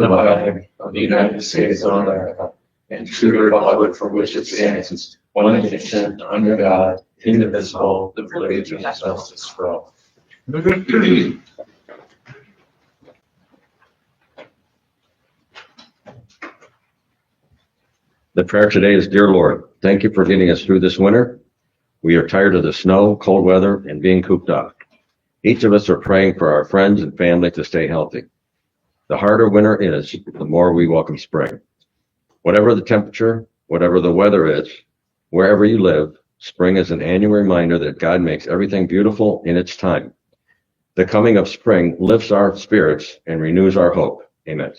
the flag of the United States of America and to the republic for which it stands, one nation, under God, indivisible, with liberty and justice for all. The prayer today is, Dear Lord, thank you for getting us through this winter. We are tired of the snow, cold weather, and being cooped up. Each of us are praying for our friends and family to stay healthy. The harder winter is, the more we welcome spring. Whatever the temperature, whatever the weather is, wherever you live, spring is an annual reminder that God makes everything beautiful in its time. The coming of spring lifts our spirits and renews our hope. Amen.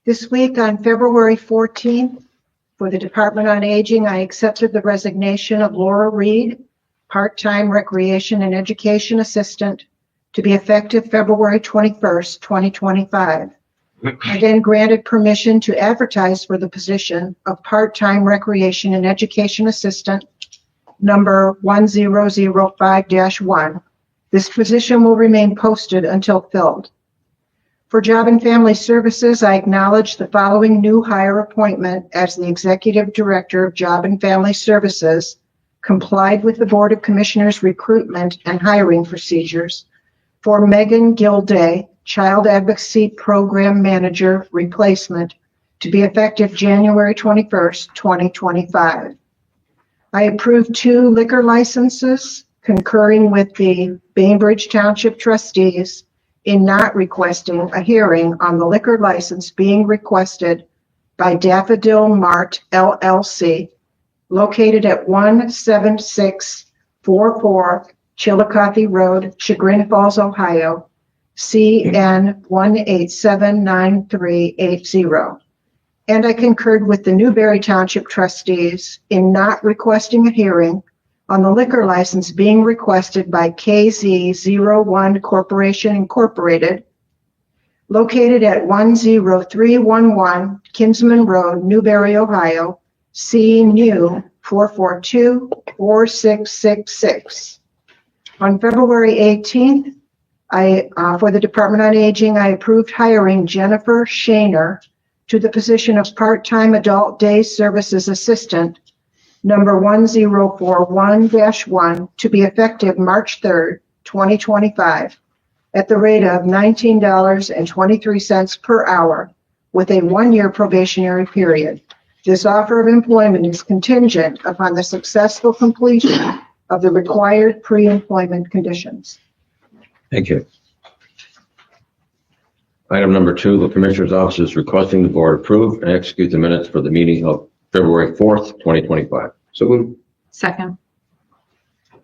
This week on February 14th, for the Department on Aging, I accepted the resignation of Laura Reed, part-time Recreation and Education Assistant, to be effective February 21st, 2025. I then granted permission to advertise for the position of part-time Recreation and Education Assistant, number 1005-1. This position will remain posted until filled. For Job and Family Services, I acknowledge the following new hire appointment as the Executive Director of Job and Family Services, complied with the Board of Commissioners recruitment and hiring procedures for Megan Gilday, Child Advocacy Program Manager replacement, to be effective January 21st, 2025. I approved 2 liquor licenses, concurring with the Bainbridge Township trustees in not requesting a hearing on the liquor license being requested by Daffodil Mart LLC, located at 17644 Chillicothe Road, Chagrin Falls, Ohio, CN 1879380. And I concurred with the Newberry Township trustees in not requesting a hearing on the liquor license being requested by KZ01 Corporation Incorporated, located at 10311 Kinsman Road, Newberry, Ohio, CNU 4424666. On February 18th, for the Department on Aging, I approved hiring Jennifer Shaner to the position of part-time Adult Day Services Assistant, number 1041-1, to be effective March 3rd, 2025, at the rate of $19.23 per hour, with a 1-year probationary period. This offer of employment is contingent upon the successful completion of the required pre-employment conditions. Thank you. Item number 2, the Commissioner's Office is requesting the Board approve and execute the minutes for the meeting of February 4th, 2025. So moved. Second.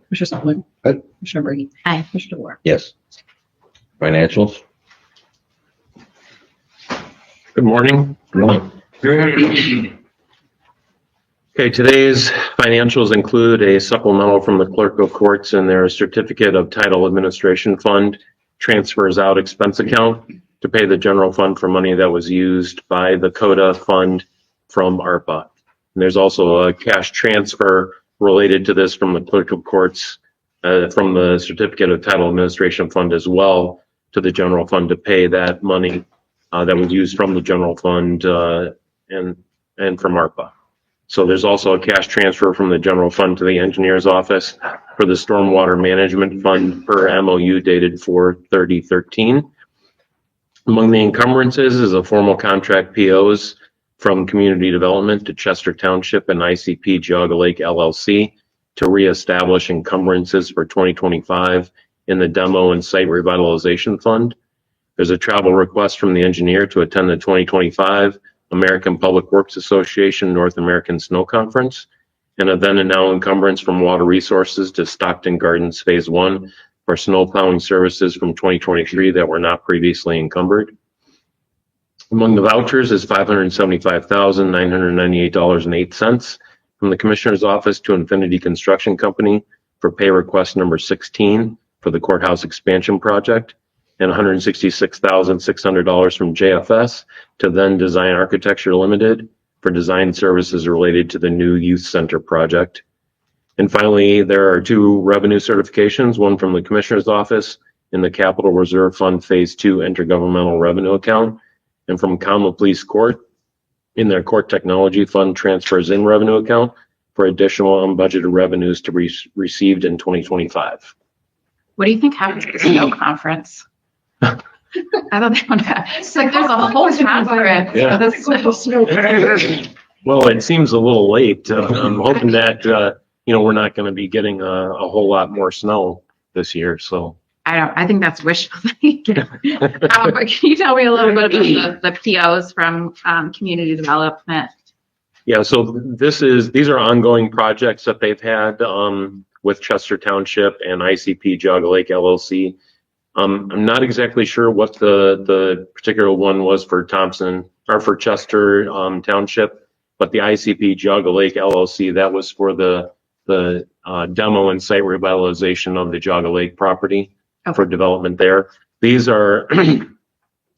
Commissioner Spillier. Aye. Commissioner Brady. Aye. Commissioner DeWar. Yes. Financials. Good morning. Okay, today's financials include a supplemental from the Clerk of Courts and their Certificate of Title Administration Fund transfers out expense account to pay the general fund for money that was used by the CODA fund from ARPA. And there's also a cash transfer related to this from the Clerk of Courts, from the Certificate of Title Administration Fund as well, to the general fund to pay that money that was used from the general fund and from ARPA. So there's also a cash transfer from the general fund to the engineer's office for the stormwater management fund per MOU dated 4/30/13. Among the encumbrances is a formal contract POs from Community Development to Chester Township and ICP Geauga Lake LLC to reestablish encumbrances for 2025 in the Demo and Site Revitalization Fund. There's a travel request from the engineer to attend the 2025 American Public Works Association North American Snow Conference, and a then and now encumbrance from Water Resources to Stockton Gardens Phase 1 for snow plowing services from 2023 that were not previously encumbered. Among the vouchers is $575,998.08 from the Commissioner's Office to Infinity Construction Company for pay request number 16 for the courthouse expansion project, and $166,600 from JFS to Then Design Architecture Limited for design services related to the new youth center project. And finally, there are 2 revenue certifications, one from the Commissioner's Office in the Capital Reserve Fund Phase 2 Intergovernmental Revenue Account, and from Common Police Court in their Court Technology Fund transfers in revenue account for additional unbudgeted revenues to be received in 2025. What do you think happens at the snow conference? I don't know. It's like there's a whole conference. Yeah. For the snow. Well, it seems a little late. I'm hoping that, we're not going to be getting a whole lot more snow this year, so. I think that's wishful thinking. But can you tell me a little bit about the POs from community development? Yeah, so these are ongoing projects that they've had with Chester Township and ICP Geauga Lake LLC. I'm not exactly sure what the particular one was for Thompson or for Chester Township, but the ICP Geauga Lake LLC, that was for the demo and site revitalization of the Geauga Lake property. Okay. For development there. These are,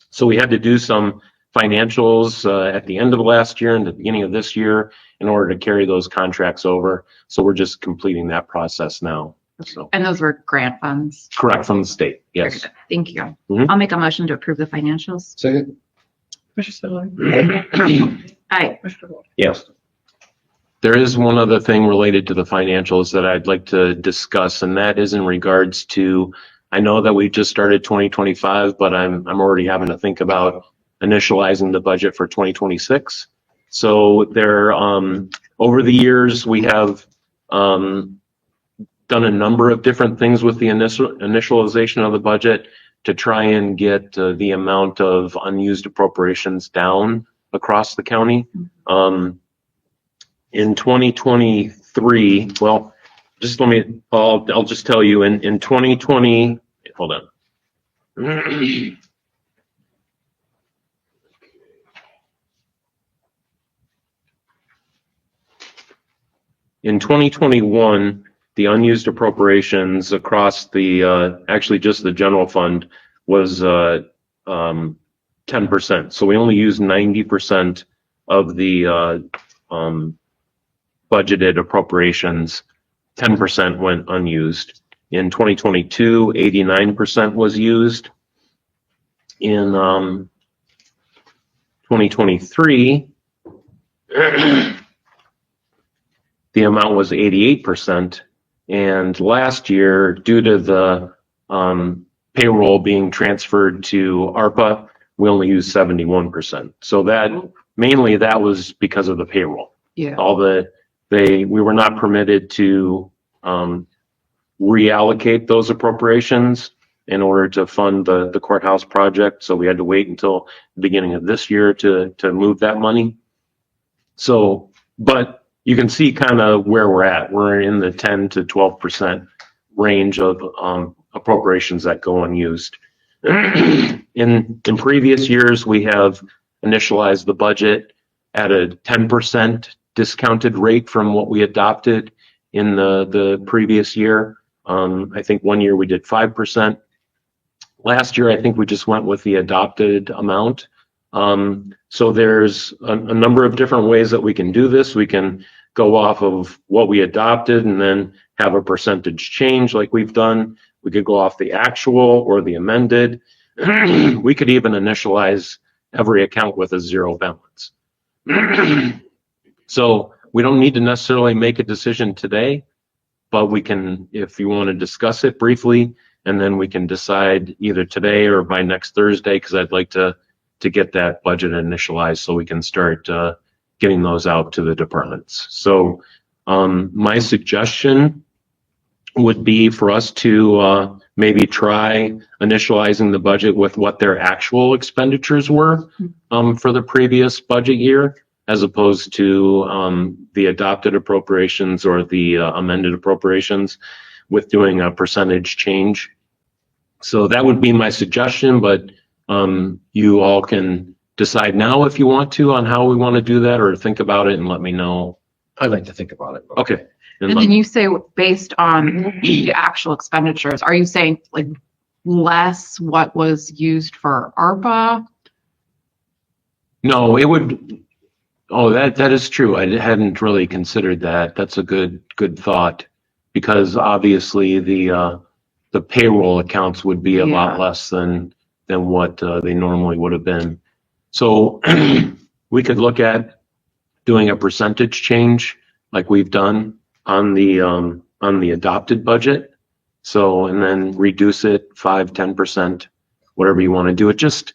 so we had to do some financials at the end of last year and the beginning of this year in order to carry those contracts over. So we're just completing that process now. So And those were grant funds. correct, from the state, Very yes. good. Thank you. Mhm. I'll make a motion to approve the financials. Second. Commissioner Spudler. Aye. Commissioner Wood. Yes. There is one other thing related to the financials that I'd like to discuss, and that is in regards to, I know that we just started 2025, but I'm already having to think about initializing the budget for 2026. So there, over the years, we have done a number of different things with the initialization of the budget to try and get the amount of unused appropriations down across the county. In 2023, well, just I'll just tell you in 2020, hold on. In 2021, the unused appropriations across the, actually just the general fund was 10%. So we only used 90% of the budgeted appropriations. 10% went unused. In 2022, 89% was used. In 2023, the amount was 88%. And last year, due to the payroll being transferred to ARPA, we only used 71%. So that mainly that was because of the payroll. Yeah. We were not permitted to reallocate those appropriations in order to fund the courthouse project. So we had to wait until the beginning of this year to move that money. So, but you can see kind of where we're at. We're in the 10 to 12% range of appropriations that go unused. In previous years, we have initialized the budget at a 10% discounted rate from what we adopted in the previous year. I think one year we did 5%. Last year, I think we just went with the adopted amount. So there's a number of different ways that we can do this. We can go off of what we adopted and then have a percentage change like we've done. We could go off the actual or the amended. We could even initialize every account with a zero balance. So we don't need to necessarily make a decision today, but we can, if you want to discuss it briefly, and then we can decide either today or by next Thursday, because I'd like to get that budget initialized so we can start getting those out to the departments. So my suggestion would be for us to maybe try initializing the budget with what their actual expenditures were for the previous budget year, as opposed to the adopted appropriations or the amended appropriations, with doing a percentage change. So that would be my suggestion, but you all can decide now if you want to on how we want to do that, or think about it and let me know. I'd like to think about it. Okay. And then you say based on the actual expenditures, are you saying like less what was used for ARPA? No, it would. Oh, that is true. I hadn't really considered that. That's a good thought, because obviously the the payroll accounts would be a lot Yeah. less than what they normally would have been. So we could look at doing a percentage change like we've done on the adopted budget. So, and then reduce it 5-10%, whatever you want to do. It just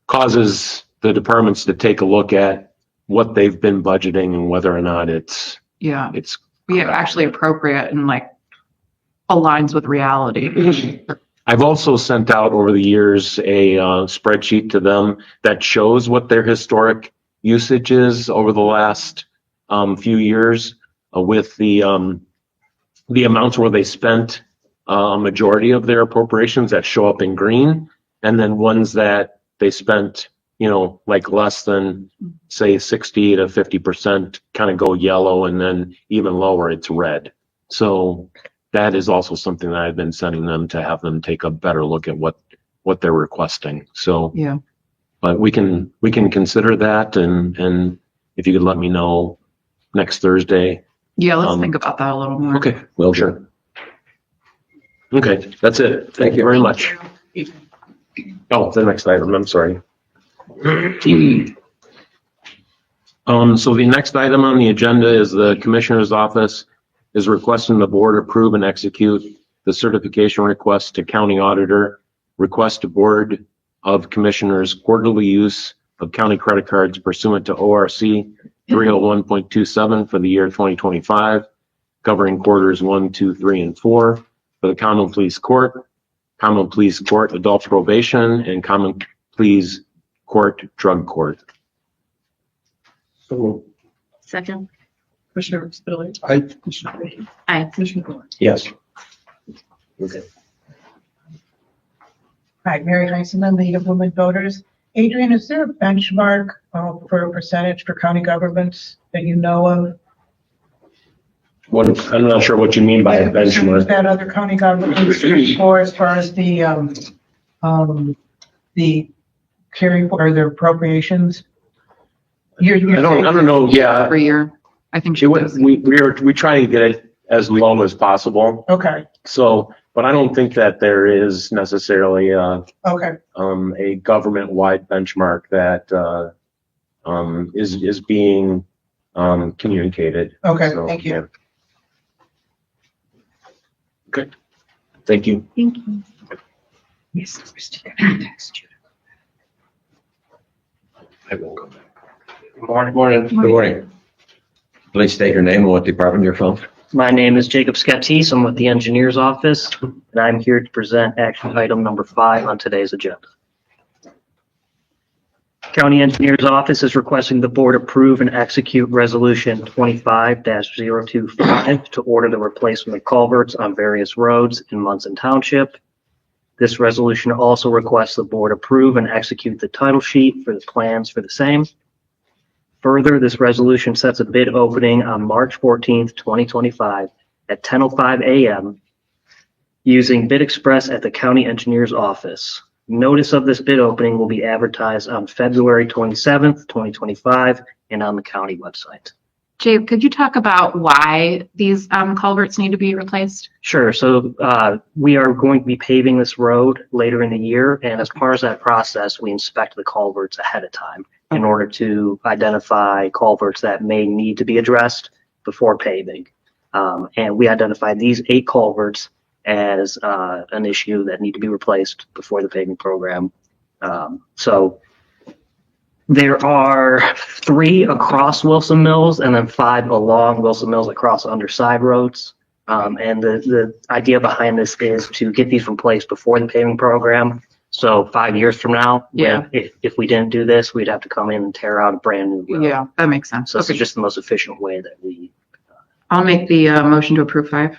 causes the departments to take a look at what they've been budgeting and whether or not it's Yeah. Actually appropriate and like aligns with reality. I've also sent out over the years a spreadsheet to them that shows what their historic usage is over the last few years with the amounts where they spent a majority of their appropriations that show up in green, and then ones that they spent, like less than say 60 to 50% kind of go yellow, and then even lower it's red. So that is also something that I've been sending them to have them take a better look at what they're requesting. So, Yeah. but we can consider that, and if you could let me know next Thursday. Yeah, let's think about that a little more. Okay, well, sure. Okay, that's it. Thank you very much. Oh, the next item, I'm sorry. So the next item on the agenda is the Commissioner's Office is requesting the board approve and execute the certification request to County Auditor, request to Board of Commissioners quarterly use of county credit cards pursuant to ORC 301.27 for the year 2025, covering quarters 1, 2, 3, and 4 for the Common Pleas Court, Common Pleas Court Adult Probation, and Common Pleas Court Drug Court. Second. Commissioner Spitaleri. Aye. Commissioner Brady. Aye. Commissioner Thorn. Yes. Hi, Mary Heisman, League of Women Voters. Adrian, is there a benchmark for a percentage for county governments that you know of? I'm not sure what you mean by a benchmark. That other county governments, or as far as the carry or their appropriations? I don't know. Yeah, Every year. I think she does. we try to get it as low as possible. Okay, So, but I don't think that there is necessarily okay, a government-wide benchmark that is being communicated. okay, So, thank you. yeah. Okay. Thank you. Thank you. Yes, we're still gonna text you. I will go back. Good morning. Please state your name and what department you're from. My name is Jacob Skeptis. I'm with the Engineers Office, and I'm here to present action item number 5 on today's agenda. County Engineers Office is requesting the board approve and execute Resolution 25-025 to order the replacement of culverts on various roads in Munson Township. This resolution also requests the board approve and execute the title sheet for the plans for the same. Further, this resolution sets a bid opening on March 14th, 2025 at 10:05 a.m. using Bid Express at the County Engineers Office. Notice of this bid opening will be advertised on February 27th, 2025 and on the county website. Jay, could you talk about why these culverts need to be replaced? Sure. So we are going to be paving this road later in the year, and as part of that process, we inspect the culverts ahead of time in order to identify culverts that may need to be addressed before paving. And we identified these 8 culverts as an issue that need to be replaced before the paving program. So there are 3 across Wilson Mills and then 5 along Wilson Mills across underside roads. And the idea behind this is to get these replaced before the paving program. So 5 years from now, Yeah. if we didn't do this, we'd have to come in and tear out a brand new road. Yeah, that makes sense. So this Okay. is just the most efficient way that we. I'll make the motion to approve 5.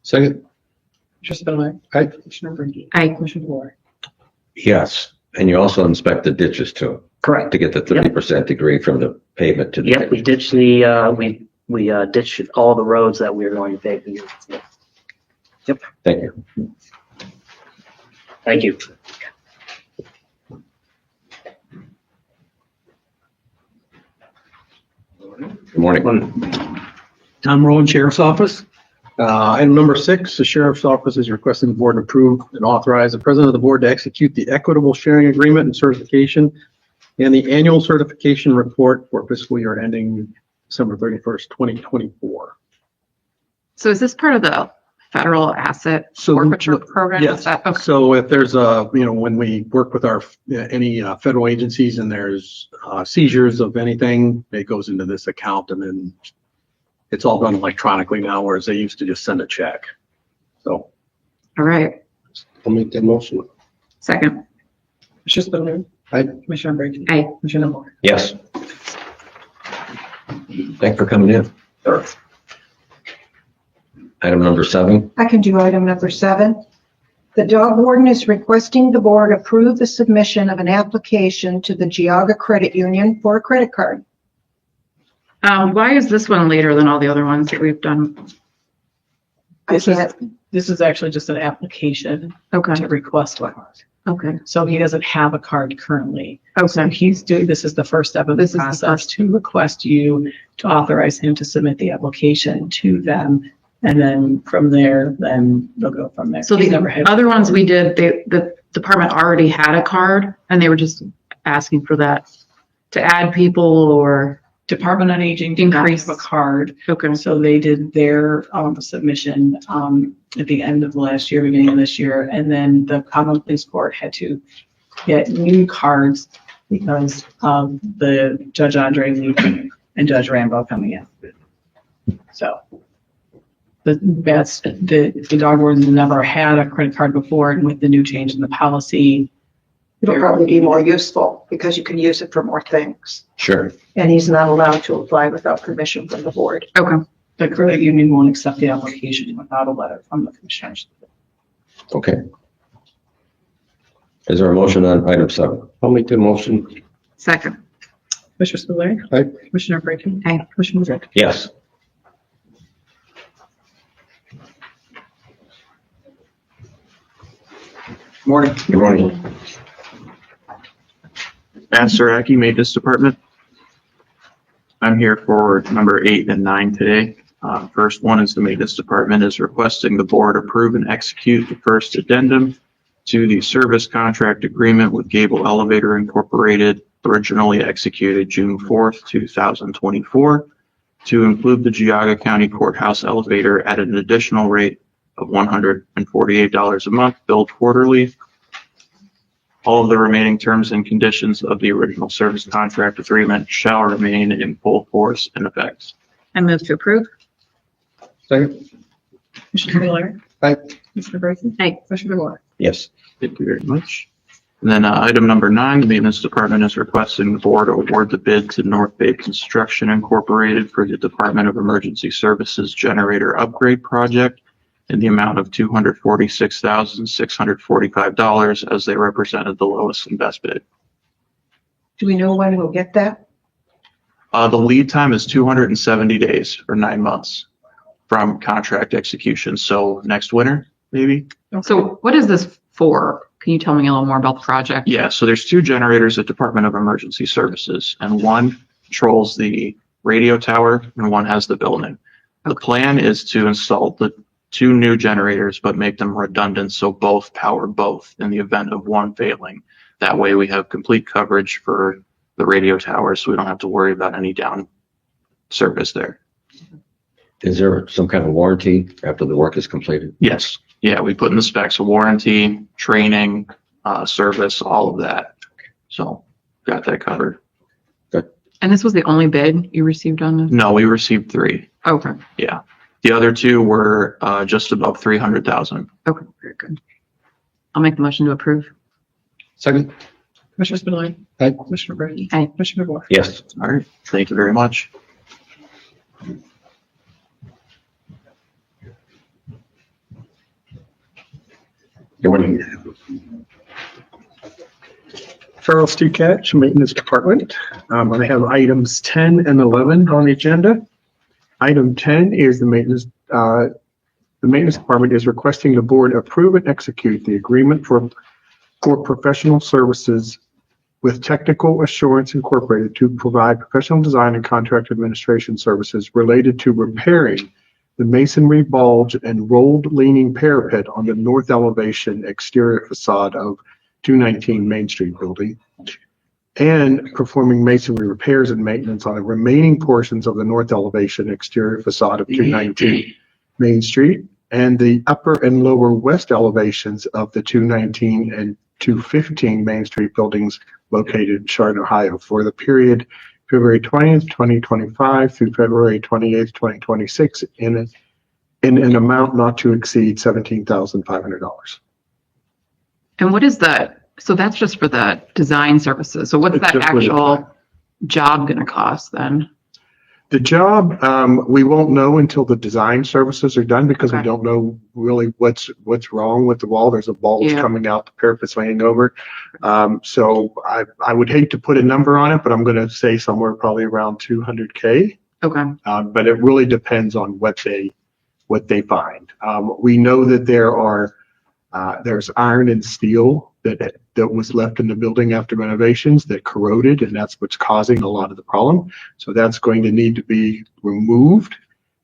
Second. Commissioner Spitaleri. Aye. Commissioner Brady. Aye. Commissioner Thorn. Yes, and you also inspect the ditches too, Correct. to get the 30% degree from the pavement to the. Yep, we ditched the, we ditched all the roads that we were going to pave. Thank you. Thank you. Good morning. Tom Rowland, Sheriff's Office. Item number 6, the Sheriff's Office is requesting the board approve and authorize the President of the Board to execute the Equitable Sharing Agreement and Certification and the Annual Certification Report for fiscal year ending December 31st, 2024. So is this part of the federal asset forfeiture program? Yes. Is that- okay. So if there's when we work with our, any federal agencies and there's seizures of anything, it goes into this account, and then it's all done electronically now, whereas they used to just send a check. So All right. I'll make that motion. Second. Commissioner Spiller. Aye. Commissioner Brady. Aye. Commissioner Moore. Yes. Thanks for coming in. Sure. Item number 7. I can do item number 7. The dog warden is requesting the board approve the submission of an application to the Geauga Credit Union for a credit card. Why is this one later than all the other ones that we've done? This is actually just an application Okay. to request a card. Okay. So he doesn't have a card currently. So Okay. this is the first step of the This is the process first. to request you to authorize him to submit the application to them. And then from there, then they'll go from there. So He's the never had- other ones we did, the department already had a card and they were just asking for that to add people or, Department on Aging did not Increase. have a card. okay. So they did their submission at the end of last year, beginning of this year, and then the Common Police Court had to get new cards because of the Judge Andre leaving and Judge Rambo coming in. So the dog warden never had a credit card before, and with the new change in the policy, It'll probably be more useful because you can use it for more things. Sure. And he's not allowed to apply without permission from the board. Okay. the credit union won't accept the application without a letter from the commissioners. Okay. Is there a motion on item 7? I'll make the motion. Second. Commissioner Spiller. Aye. Commissioner Brady. Aye. Commissioner Riddick. Yes. Morning. Good morning. Matt Saraki, Maintenance Department. I'm here for number 8 and 9 today. First one is the Maintenance Department is requesting the board approve and execute the first addendum to the service contract agreement with Gable Elevator Incorporated, originally executed June 4th, 2024, to include the Geauga County Courthouse elevator at an additional rate of $148 a month, billed quarterly. All of the remaining terms and conditions of the original service contract agreement shall remain in full force and effect. I move to approve. Second. Commissioner Spiller. Aye. Commissioner Brady. Aye. Commissioner Moore. Yes. Thank you very much. And then item number 9, the Maintenance Department is requesting the board award the bid to North Bay Construction Incorporated for the Department of Emergency Services Generator Upgrade Project in the amount of $246,645 as they represented the lowest and best bid. Do we know when we'll get that? The lead time is 270 days or 9 months from contract execution. So next winter, maybe? So what is this for? Can you tell me a little more about the project? Yeah, so there's 2 generators at Department of Emergency Services, and one controls the radio tower and one has the building. The plan is to install the 2 new generators, but make them redundant so both power both in the event of one failing. That way we have complete coverage for the radio tower, so we don't have to worry about any down service there. Is there some kind of warranty after the work is completed? Yes, yeah, we put in the specs, a warranty, training, service, all of that. So got that covered. And this was the only bid you received on this? No, we received 3. Okay. Yeah. The other 2 were just above 300,000. Okay, very good. I'll make the motion to approve. Second. Commissioner Spiller. Aye. Commissioner Brady. Aye. Commissioner Moore. Yes. All right. Thank you very much. Good morning. Charles T. Catch, Maintenance Department. I have items 10 and 11 on the agenda. Item 10 is the Maintenance Department is requesting the board approve and execute the agreement for professional services with Technical Assurance Incorporated to provide professional design and contract administration services related to repairing the masonry bulge and rolled leaning parapet on the north elevation exterior facade of 219 Main Street building, and performing masonry repairs and maintenance on the remaining portions of the north elevation exterior facade of 219 Main Street and the upper and lower west elevations of the 219 and 215 Main Street buildings located in Chardon, Ohio for the period February 20th, 2025 through February 28th, 2026 in an amount not to exceed $17,500. And what is that? So that's just for the design services. So what's It's that just for the actual job going to cost then? The job, we won't know until the design services are done because we Okay. don't know really what's wrong with the wall. There's a bulge Yeah. coming out, the parapet's laying over. So I would hate to put a number on it, but I'm going to say somewhere probably around 200K. Okay. But it really depends on what they find. We know that there's iron and steel that was left in the building after renovations that corroded, and that's what's causing a lot of the problem. So that's going to need to be removed.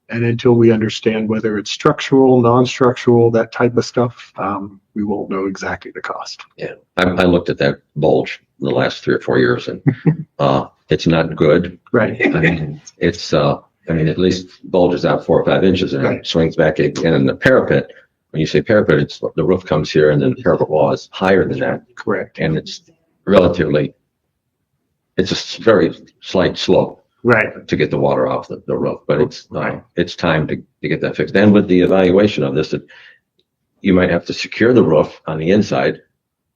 And until we understand whether it's structural, non-structural, that type of stuff, we won't know exactly the cost. Yeah, I looked at that bulge in the last 3 or 4 years, and it's not good. Right. I mean, at least bulges out 4 or 5 inches and it Right. swings back again. And the parapet, when you say parapet, it's the roof comes here and then the parapet wall is higher than that. Correct. And it's a very slight slope Right. to get the water off the roof, but Right. it's time to get that fixed. And with the evaluation of this, you might have to secure the roof on the inside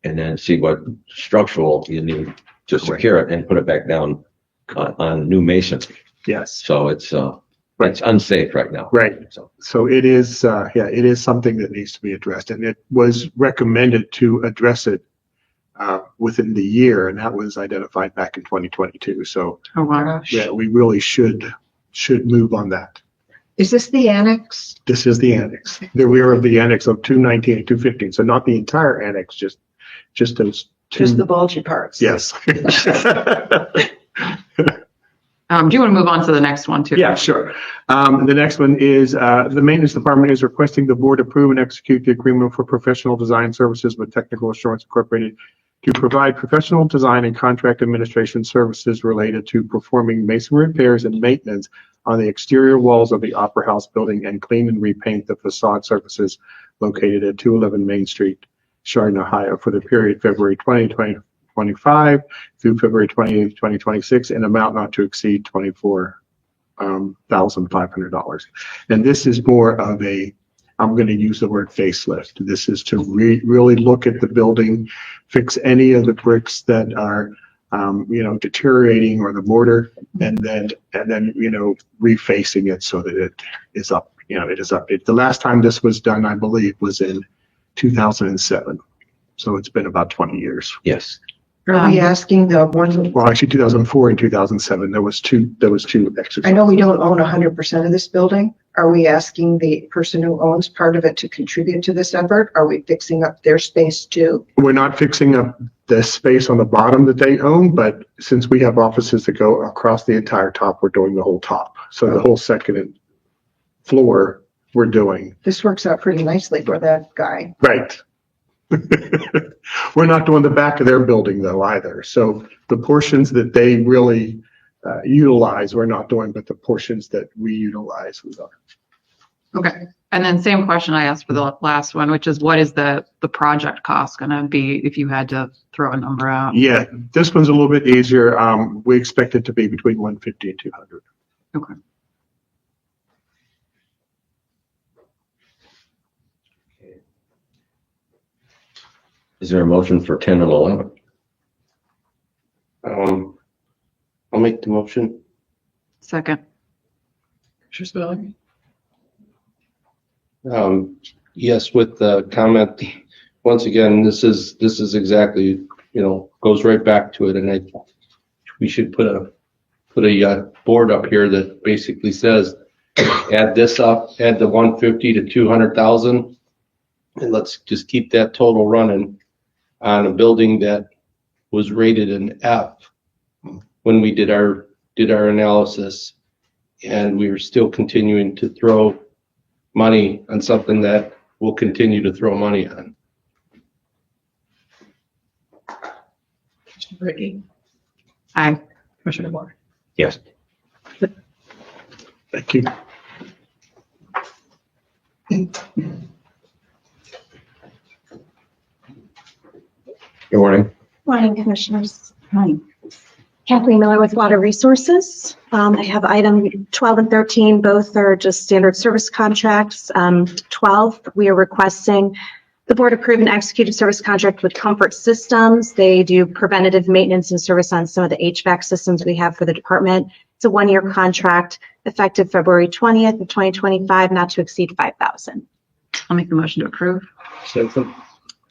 and then see what structural you need to secure it and put it back down on new masonry. Yes. So it's unsafe right now. Right. So So it is, it is something that needs to be addressed, and it was recommended to address it within the year, and that was identified back in 2022. So Oh, wow. yeah, we really should move on that. Is this the annex? This is the annex. We are of the annex of 219 and 215, so not the entire annex, just those two. Just the bulgy parts? Yes. Do you want to move on to the next one too? Yeah, sure. The next one is, the maintenance department is requesting the board approve and execute the agreement for professional design services with Technical Assurance Incorporated to provide professional design and contract administration services related to performing masonry repairs and maintenance on the exterior walls of the Opera House building and clean and repaint the facade surfaces located at 211 Main Street, Chardon, Ohio, for the period February 2025 through February 28th, 2026, in amount not to exceed $24,500. And this is more of I'm going to use the word facelift. This is to really look at the building, fix any of the bricks that are, deteriorating, or the mortar, and then refacing it so that it is up. It is up. The last time this was done, I believe, was in 2007. So it's been about 20 years. yes, Are we asking the one, Well, actually, 2004 and 2007, there was two exercises. I know we don't own 100% of this building. Are we asking the person who owns part of it to contribute to this effort? Are we fixing up their space too? We're not fixing up the space on the bottom that they own, but since we have offices that go across the entire top, we're doing the whole top. So the whole second floor we're doing. This works out pretty nicely for that guy. Right. We're not doing the back of their building though either. So the portions that they really utilize, we're not doing, but the portions that we utilize, we are. Okay. And then same question I asked for the last one, which is what is the project cost going to be if you had to throw a number out? Yeah, this one's a little bit easier. We expect it to be between 150 and 200. Okay. is there a motion for 10 and 11? I'll make the motion. Second. Yes, with the comment, once again, this is exactly, goes right back to it, and we should put a board up here that basically says, add this up, add the 150 to 200,000, and let's just keep that total running on a building that was rated an F when we did our analysis, and we were still continuing to throw money on something that we'll continue to throw money on. Commissioner Brinkley, Aye. Commissioner Moore. Yes. Thank you. Good morning. Morning, Commissioners. Hi. Kathleen Miller with Water Resources. I have item 12 and 13, both are just standard service contracts. 12, we are requesting the board approve and execute a service contract with Comfort Systems. They do preventative maintenance and service on some of the HVAC systems we have for the department. It's a one-year contract effective February 20th of 2025, not to exceed $5,000. I'll make the motion to approve. Second.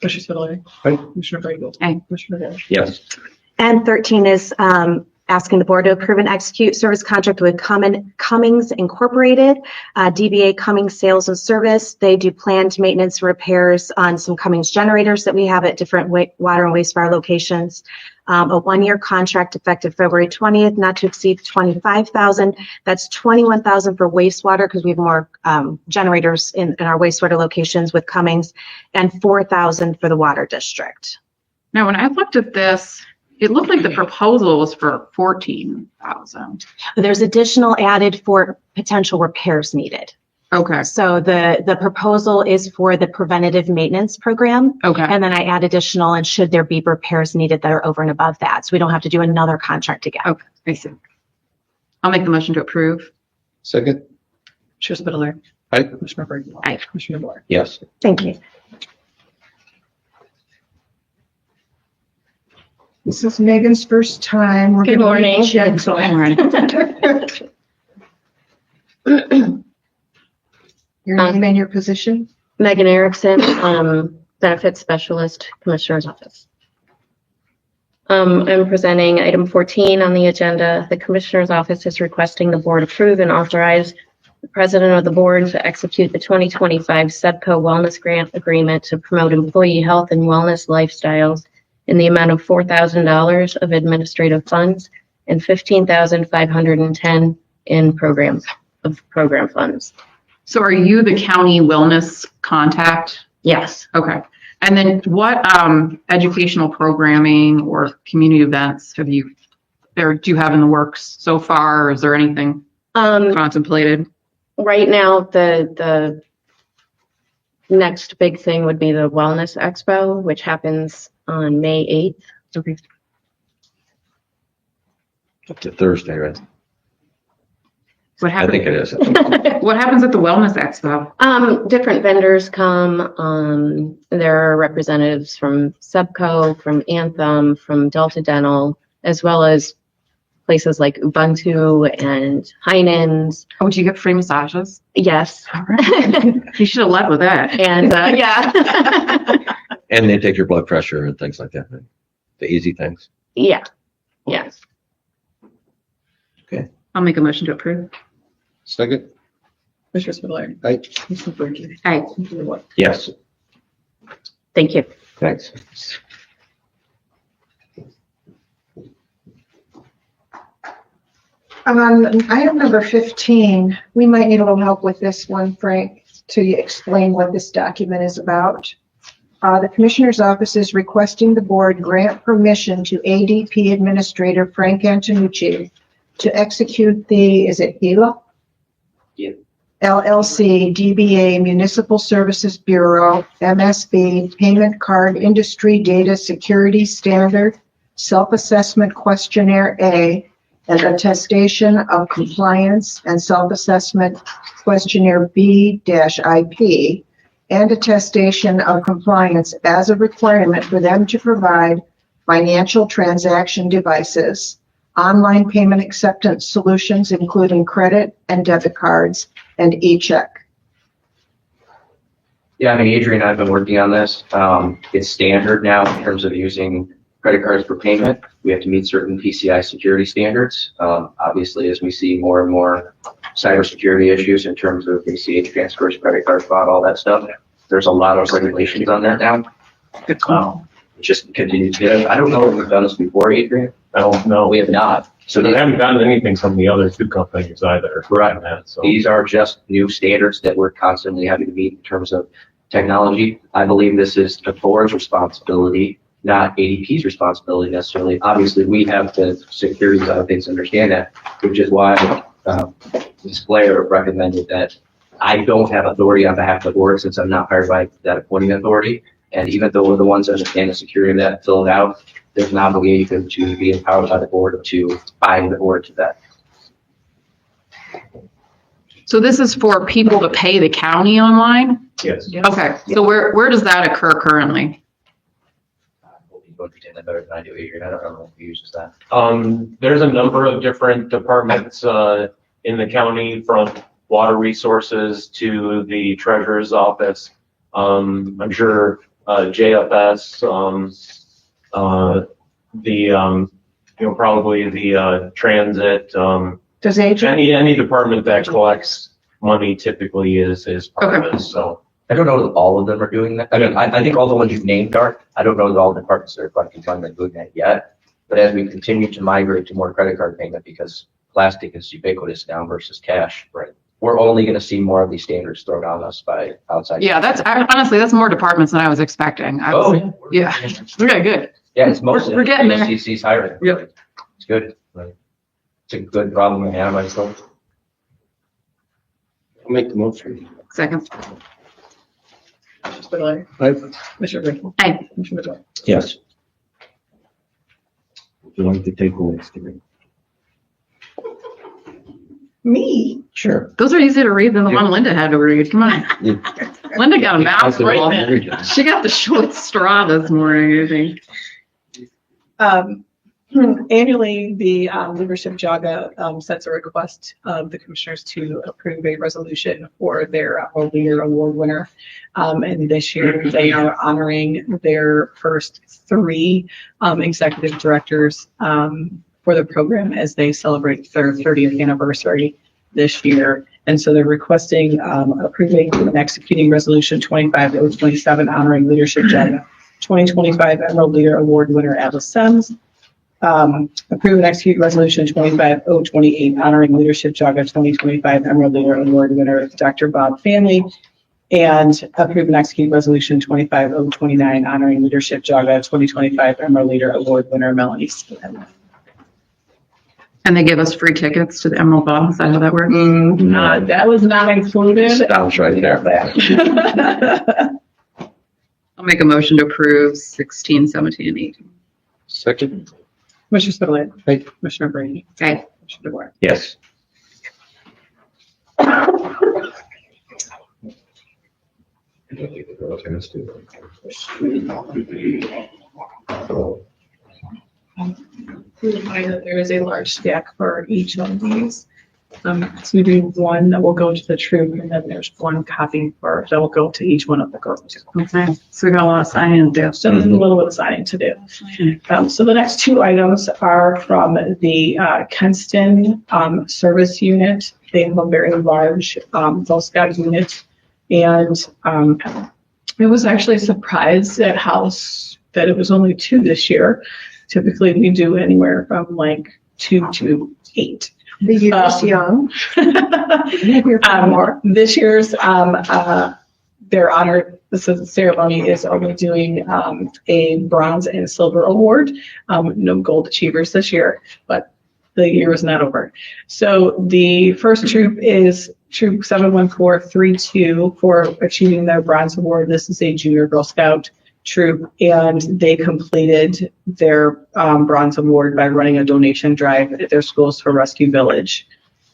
Commissioner Spudler. Aye. Commissioner Brinkley. Aye. Commissioner Moore. Yes. And 13 is asking the board to approve and execute service contract with Cummings Incorporated, DBA Cummings Sales and Service. They do planned maintenance repairs on some Cummings generators that we have at different water and wastewater locations. A one-year contract effective February 20th, not to exceed $25,000. That's $21,000 for wastewater because we have more generators in our wastewater locations with Cummings, and $4,000 for the water district. Now, when I looked at this, it looked like the proposal was for 14,000. There's additional added for potential repairs needed. Okay. So the proposal is for the preventative maintenance program. Okay. And then I add additional, and should there be repairs needed that are over and above that. So we don't have to do another contract again. Okay. I see. I'll make the motion to approve. Second. Commissioner Spudler. Aye. Commissioner Brinkley. Aye. Commissioner Moore. Yes. Thank you. This is Megan's first time. We're Good gonna morning. check, so- Your name and your position? Megan Erickson, Benefits Specialist, Commissioner's Office. I'm presenting item 14 on the agenda. The Commissioner's Office is requesting the board approve and authorize the President of the Board to execute the 2025 SEBCO Wellness Grant Agreement to promote employee health and wellness lifestyles in the amount of $4,000 of administrative funds and $15,510 in program funds. So are you the county wellness contact? Yes. Okay. And then what educational programming or community events do you have in the works so far? Or is there anything contemplated? Right now, the next big thing would be the Wellness Expo, which happens on May 8th. Okay. Up to Thursday, right? What I think happens? it is. What happens at the Wellness Expo? Different vendors come. There are representatives from SEBCO, from Anthem, from Delta Dental, as well as places like Ubuntu and Heinen's. Oh, do you get free massages? Yes. All right. You should have led with that. And yeah. And they take your blood pressure and things like that. Right? The easy things. Yeah. Yes. I'll make a motion to approve. Second. Commissioner Spudler. Aye. Commissioner Brinkley. Aye. Commissioner Moore. Yes. Thank you. Thanks. Item number 15, we might need a little help with this one, Frank, to explain what this document is about. The Commissioner's Office is requesting the board grant permission to ADP Administrator Frank Antonucci to execute the, is it HELA? Yeah. LLC DBA Municipal Services Bureau, MSB, Payment Card Industry Data Security Standard, Self-Assessment Questionnaire A, and attestation of compliance and self-assessment questionnaire B-IP, and attestation of compliance as a requirement for them to provide financial transaction devices, online payment acceptance solutions, including credit and debit cards, and e-check. Yeah, I mean, Adrian and I have been working on this. It's standard now in terms of using credit cards for payment. We have to meet certain PCI security standards. Obviously, as we see more and more cybersecurity issues in terms of ACH transfers, credit card fraud, all that stuff, there's a lot of regulations on that now. It just continues to get. I don't know if we've done this before, Adrian. I don't know. We have not. So So they haven't gotten anything from the other two companies either. Right. on that, so. these are just new standards that we're constantly having to meet in terms of technology. I believe this is the board's responsibility, not ADP's responsibility necessarily. Obviously, we have the security side of things to understand that, which is why Ms. Blair recommended that I don't have authority on behalf of the board since I'm not hired by that appointing authority. And even though we're the ones that understand the security of that, fill it out, there's an obligation to be empowered by the board to bind the board to that. So this is for people to pay the county online? Yes. Okay, so where does that occur currently? You understand that better than I do, Adrian. I don't know who uses that. There's a number of different departments, in the county, from water resources to the treasurer's office. I'm sure, JFS, probably the, transit, Does agent, any department that collects money typically is part of this, so. I don't know that all of them are doing that. I mean, I think all the ones you've named are. I don't know that all the departments that are collecting funds are doing that yet. But as we continue to migrate to more credit card payment, because plastic is ubiquitous now versus cash, right? We're only going to see more of these standards thrown on us by outside. Yeah, honestly, that's more departments than I was expecting. Yeah. Okay, good. Yeah, it's mostly. We're getting there. CC's hiring. Yep. It's good. Right. It's a good problem to have, I suppose. I'll make the motion. Second. Commissioner Spudler. Aye. Commissioner Brinkley. Aye. Commissioner DeWort. Yes. Would you like to take the next three? Me? Sure. Those are easier to read than the one Linda had to read. Come on. Linda got a mouthful. She got the short straw this morning, I think. Annually, the leadership Geauga sets a request of the commissioners to approve a resolution for their leader award winner. And this year they are honoring their first three executive directors for the program as they celebrate their 30th anniversary this year. And so they're requesting approving and executing resolution 25027 honoring leadership Geauga 2025 Emerald Leader Award winner Alice Sims. Approve and execute resolution 25028 honoring leadership Geauga 2025 Emerald Leader Award winner Dr. Bob Family, and approve and execute resolution 25029 honoring leadership Geauga 2025 Emerald Leader Award winner Melanie Skin. And they give us free tickets to the Emerald Ball. Is that how that works? That was not included. Stops right there. I'll make a motion to approve 16, 17, and 18. Second. Commissioner Spudler. Aye. Commissioner Brady. Okay. Commissioner DeWort. Yes. There is a large stack for each of these. So we do one that will go to the troop, and then there's one copy that will go to each one of the girls. Okay. So we got a lot of signing to do. So there's a little bit of signing to do. So the next two items are from the Kenston Service Unit. They have a very large Girl Scout unit. And it was actually a surprise at House that it was only 2 this year. Typically, we do anywhere from like 2 to 8. the year is young. This year's their honor, this ceremony is only doing a bronze and silver award. No gold achievers this year, but the year is not over. So the first troop is Troop 71432 for achieving their bronze award. This is a junior Girl Scout troop, and they completed their bronze award by running a donation drive at their schools for Rescue Village.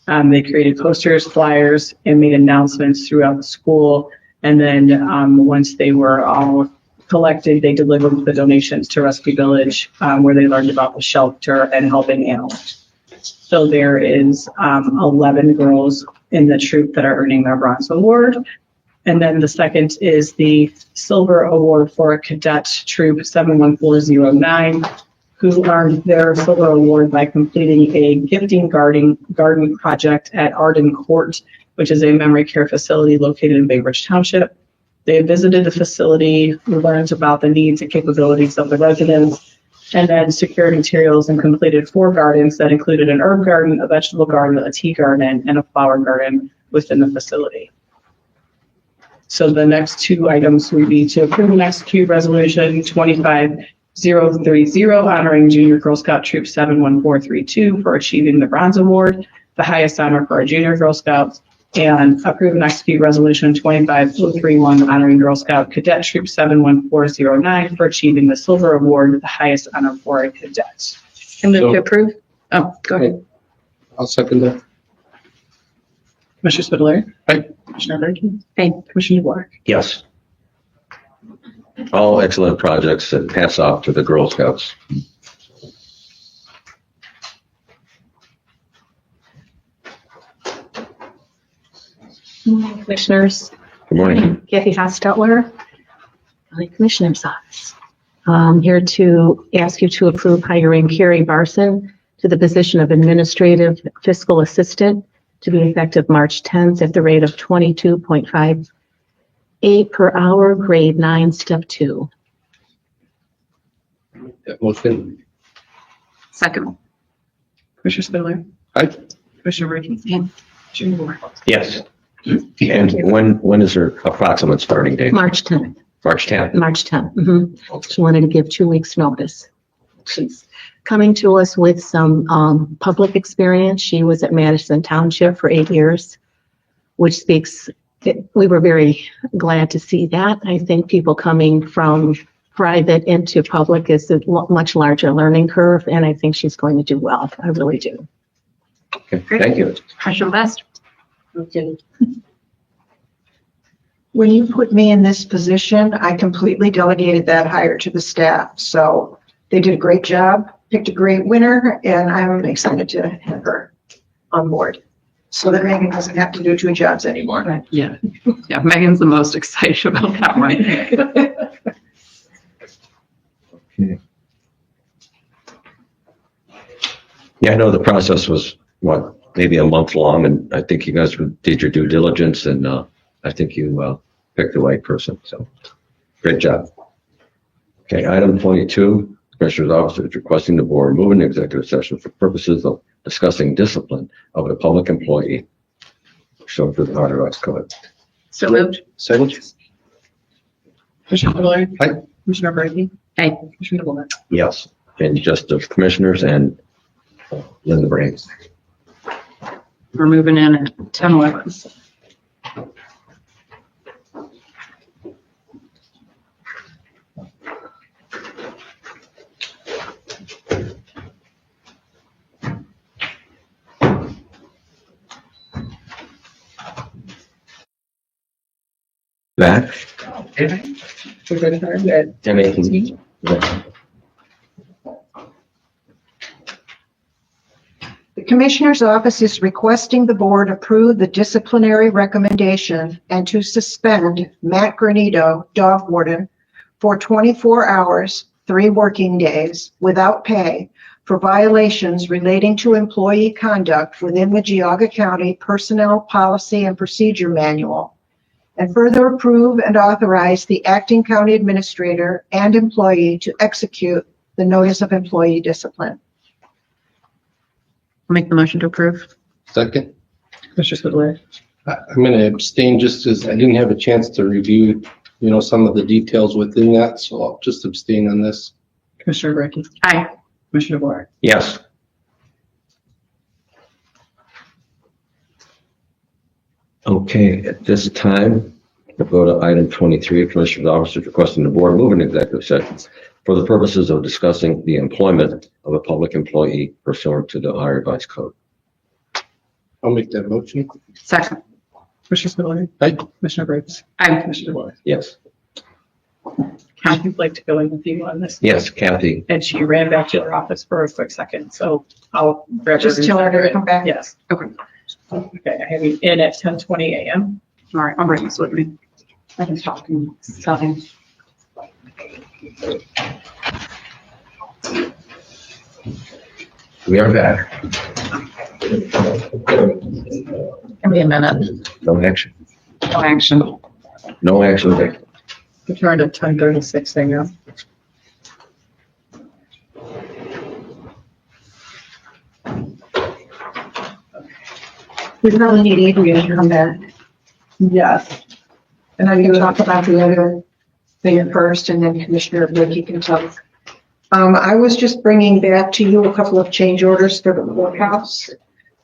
They created posters, flyers, and made announcements throughout the school. And then once they were all collected, they delivered the donations to Rescue Village, where they learned about the shelter and helping animals. So there is 11 girls in the troop that are earning their bronze award. And then the second is the silver award for a cadet troop 71409, who earned their silver award by completing a gifting garden project at Arden Court, which is a memory care facility located in Bay Ridge Township. They visited the facility, learned about the needs and capabilities of the residents, And then secured materials and completed 4 gardens that included an herb garden, a vegetable garden, a tea garden, and a flower garden within the facility. So the next 2 items would be to approve and execute resolution 25030 honoring Junior Girl Scout Troop 71432 for achieving the Bronze Award, the highest honor for our Junior Girl Scouts, and approve and execute resolution 25031 honoring Girl Scout Cadet Troop 71409 for achieving the Silver Award, the highest honor for a cadet. I move So- to approve. Oh, go ahead. I'll second that. Commissioner Spudler. Aye. Commissioner Brinkley. Aye. Commissioner DeWark. Yes. All excellent projects, and hats off to the Girl Scouts. Commissioners, Good morning. Kathy Hostetler, County Commissioner's Office. I'm here to ask you to approve hiring Carrie Barson to the position of Administrative Fiscal Assistant to be effective March 10th at the rate of 22.58 per hour, grade 9, step 2. That motion. Second. Commissioner Spudler. Aye. Commissioner Brinkley. Aye. Commissioner DeWark. Yes. And when is her approximate starting date? March 10th. March 10th. March 10th. She wanted to give 2 weeks' notice. She's coming to us with some public experience. She was at Madison Township for 8 years, which speaks, we were very glad to see that. I think people coming from private into public is a much larger learning curve, and I think she's going to do well. I really do. Okay, thank you. Commissioner Best. When you put me in this position, I completely delegated that hire to the staff. So they did a great job, picked a great winner, and I'm excited to have her on board so that Megan doesn't have to do 2 jobs anymore. Yeah. Yeah, Megan's the most excited about that one. Yeah, I know the process was, maybe a month long, and I think you guys did your due diligence, and I think you picked the right person, so great job. Okay, item 22, Commissioner's Office is requesting the board move an executive session for purposes of discussing discipline of a public employee. Shown through the Harder Rights Code. So moved. Second. Commissioner Spudler. Aye. Commissioner Brinkley. Aye. Commissioner DeWark. Yes, and just the commissioners and Linda Brains. We're moving in at 10:11. Back. We're going to start at Anything? The Commissioner's Office is requesting the board approve the disciplinary recommendation and to suspend Matt Granito, dog warden, for 24 hours, 3 working days without pay for violations relating to employee conduct within the Geauga County Personnel Policy and Procedure Manual, and further approve and authorize the acting county administrator and employee to execute the notice of employee discipline. I'll make the motion to approve. Second. Commissioner Spudler. I'm going to abstain just as I didn't have a chance to review, some of the details within that, so I'll just abstain on this. Commissioner Brinkley. Aye. Commissioner DeWark. Yes. Okay, at this time, we'll go to item 23, Commissioner's Office is requesting the board move an executive session for the purposes of discussing the employment of a public employee pursuant to the Ohio Revised Code. I'll make that motion. Second. Commissioner Spudler. Aye. Commissioner Briggs. Aye. Commissioner DeWark. Yes. Kathy would like to go in with you on this. Yes, Kathy. And she ran back to her office for a quick second, so I'll grab her. Just tell her to come back. Yes. Okay. Okay, I have you in at 10:20 a.m. All right, I'll bring this with me. I can talk. Sorry. We are back. Give me a minute. No action. No action. No action taken. Returned at 10:36 a.m. We probably need Adrian to come back. Yes. And I can talk about the other thing first, and then Commissioner Vicky can talk. I was just bringing back to you a couple of change orders for the courthouse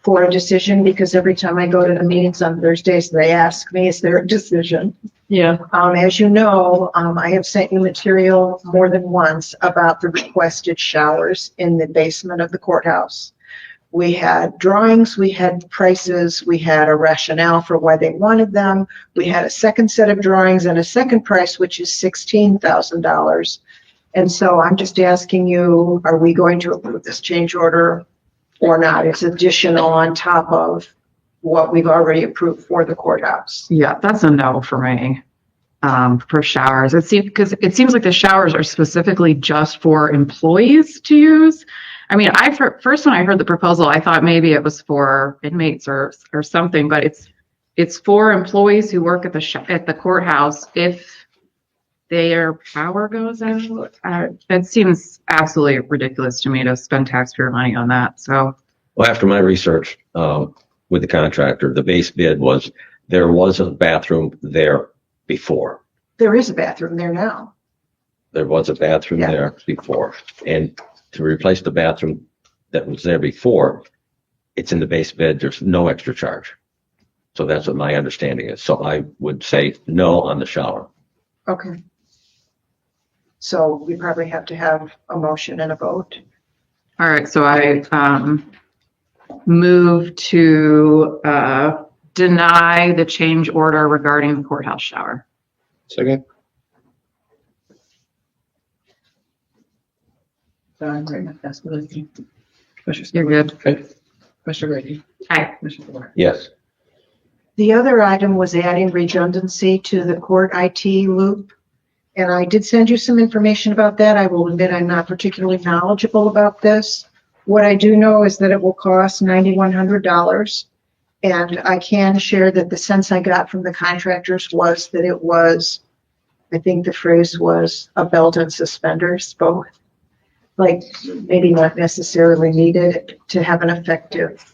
for a decision, because every time I go to the meetings on Thursdays, they ask me, is there a decision? Yeah. As you know, I have sent you material more than once about the requested showers in the basement of the courthouse. We had drawings, we had prices, we had a rationale for why they wanted them. We had a second set of drawings and a second price, which is $16,000. And so I'm just asking you, are we going to approve this change order or not? It's additional on top of what we've already approved for the courthouse. Yeah, that's a no for me. For showers, it seems like the showers are specifically just for employees to use. I mean, first when I heard the proposal, I thought maybe it was for inmates or something, but it's for employees who work at the courthouse if their power goes out. That seems absolutely ridiculous to me to spend taxpayer money on that. So, Well, after my research with the contractor, the base bid was there was a bathroom there before. There is a bathroom there now. There was a bathroom Yeah. there before. And to replace the bathroom that was there before, it's in the base bid. There's no extra charge. So that's what my understanding is. So I would say no on the shower. Okay. So we probably have to have a motion and a vote. all right, so I move to deny the change order regarding the courthouse shower. Second? Sorry, right, that's the thing. You're good. Commissioner Brady. Aye. Commissioner Moore. Yes. The other item was adding redundancy to the court IT loop. And I did send you some information about that. I will admit I'm not particularly knowledgeable about this. What I do know is that it will cost $9,100. And I can share that the sense I got from the contractors was that it was, I think the phrase was a belt and suspenders, both. Like maybe not necessarily needed to have an effective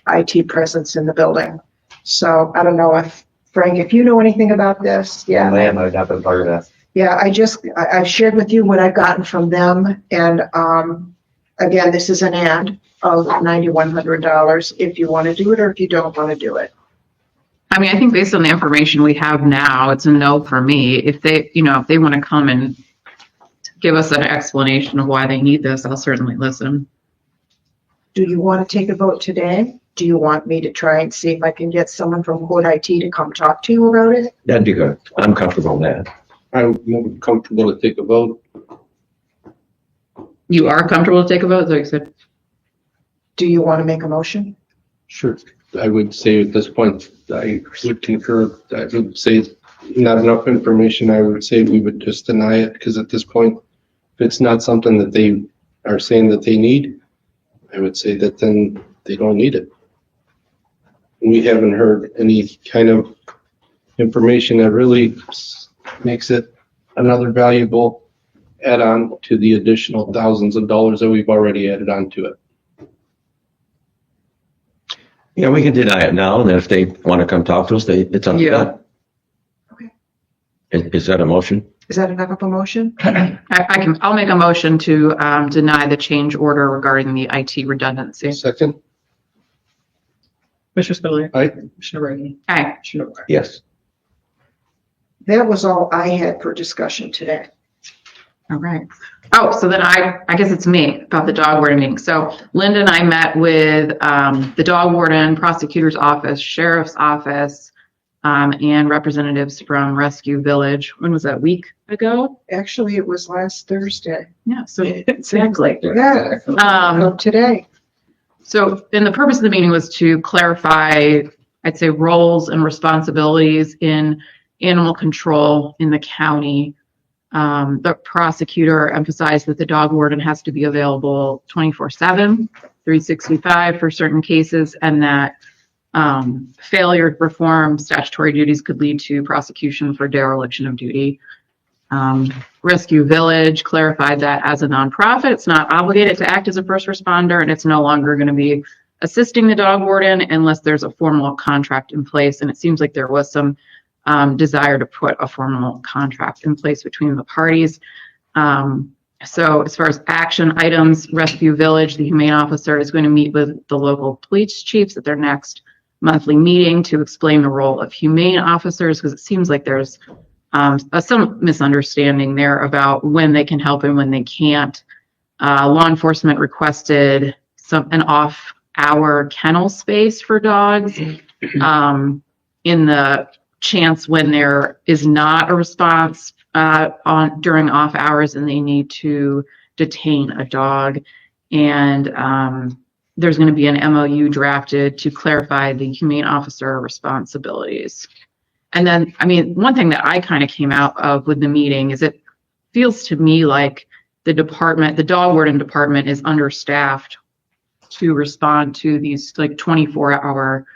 IT presence in the building. So I don't know if, Frank, if you know anything about this. Yeah. Ma'am, I've not been part of that. Yeah, I've shared with you what I've gotten from them. And again, this is an ad of $9,100 if you want to do it or if you don't want to do it. I mean, I think based on the information we have now, it's a no for me. If they want to come and give us an explanation of why they need this, I'll certainly listen. Do you want to take a vote today? Do you want me to try and see if I can get someone from Code IT to come talk to you about it? That'd be good. I'm comfortable with that. I'm comfortable to take a vote. You are comfortable to take a vote, so you said? Do you want to make a motion? Sure. I would say at this point, I would concur. I would say not enough information. I would say we would just deny it, because at this point, if it's not something that they are saying that they need, I would say that then they don't need it. We haven't heard any kind of information that really makes it another valuable add-on to the additional thousands of dollars that we've already added on to it. Yeah, we can deny it now, and then if they want to come talk to us, it's up to Yeah. them. Okay. Is that a motion? Is that enough of a motion? I'll make a motion to deny the change order regarding the IT redundancy. Second? Commissioner Spillier. Aye. Commissioner Brady. Aye. Commissioner Moore. Yes. That was all I had for discussion today. All right. Oh, so then I guess it's me about the dog warden meeting. So Linda and I met with the dog warden, prosecutor's office, sheriff's office, and representatives from Rescue Village. When was that, a week ago? Actually, it was last Thursday. Yeah, so exactly. Yeah. Um, Today. So, and the purpose of the meeting was to clarify, I'd say, roles and responsibilities in animal control in the county. The prosecutor emphasized that the dog warden has to be available 24/7, 365 for certain cases, and that failure to perform statutory duties could lead to prosecution for dereliction of duty. Rescue Village clarified that as a nonprofit, it's not obligated to act as a first responder, and it's no longer going to be assisting the dog warden unless there's a formal contract in place. And it seems like there was some desire to put a formal contract in place between the parties. So as far as action items, Rescue Village, the humane officer is going to meet with the local police chiefs at their next monthly meeting to explain the role of humane officers, because it seems like there's some misunderstanding there about when they can help and when they can't. Law enforcement requested an off-hour kennel space for dogs in the chance when there is not a response during off hours and they need to detain a dog. And there's going to be an MOU drafted to clarify the humane officer responsibilities. And then, I mean, one thing that I kind of came out of with the meeting is it feels to me like the dog warden department is understaffed to respond to these like 24-hour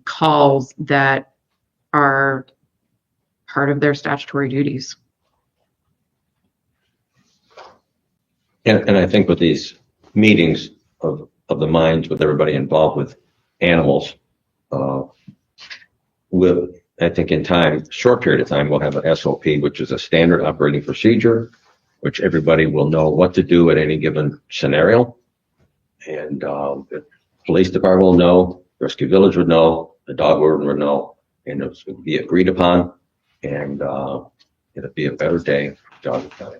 calls that are part of their statutory duties. And I think with these meetings of the minds with everybody involved with animals, I think in time, short period of time, we'll have an SOP, which is a standard operating procedure, which everybody will know what to do at any given scenario. And the police department will know, Rescue Village would know, the dog warden would know, and it would be agreed upon, and it'll be a better day for Geauga County.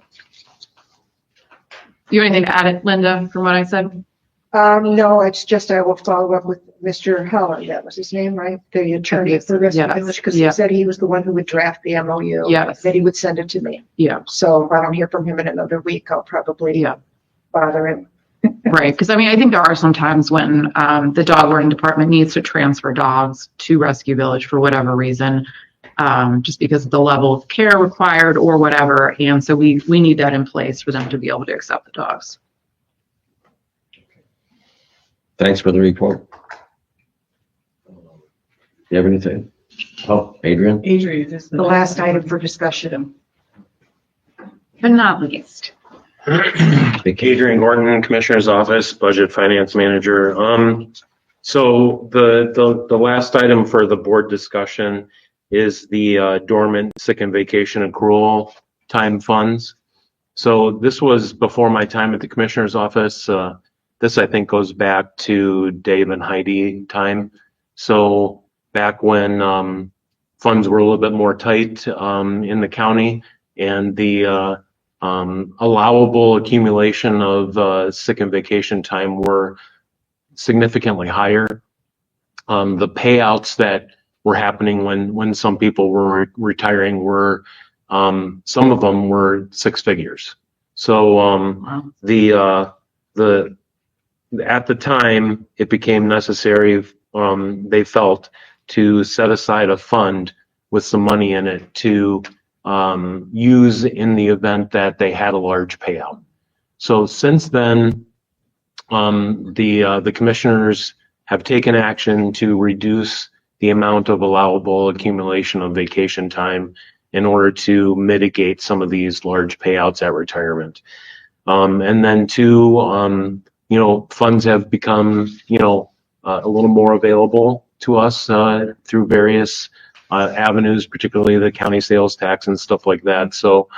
You have anything to add, Linda, from what I said? No, it's just I will follow up with Mr. Heller. That was his name, right? The attorney for Rescue Yes. Village, because Yeah. he said he was the one who would draft the MOU. Yes. That he would send it to me. Yeah. So if I don't hear from him in another week, I'll probably bother him. Right, because I mean, I think there are some times when the dog warden department needs to transfer dogs to Rescue Village for whatever reason, just because of the level of care required or whatever. And so we need that in place for them to be able to accept the dogs. Thanks for the report. You have anything? Oh, Adrian? Adrian, this is The last item for discussion. But not least. Adrian Gordon, Commissioner's Office, Budget Finance Manager. So the last item for the board discussion is the dormant sick and vacation accrual time funds. So this was before my time at the Commissioner's Office. This, I think, goes back to Dave and Heidi time. So back when funds were a little bit more tight in the county, and the allowable accumulation of sick and vacation time were significantly higher. The payouts that were happening when some people were retiring were, some of them were six figures. So at the time, it became necessary, they felt, to set aside a fund with some money in it to use in the event that they had a large payout. So since then, the commissioners have taken action to reduce the amount of allowable accumulation of vacation time in order to mitigate some of these large payouts at retirement. And then two, funds have become, a little more available to us through various avenues, particularly the county sales tax and stuff like that. So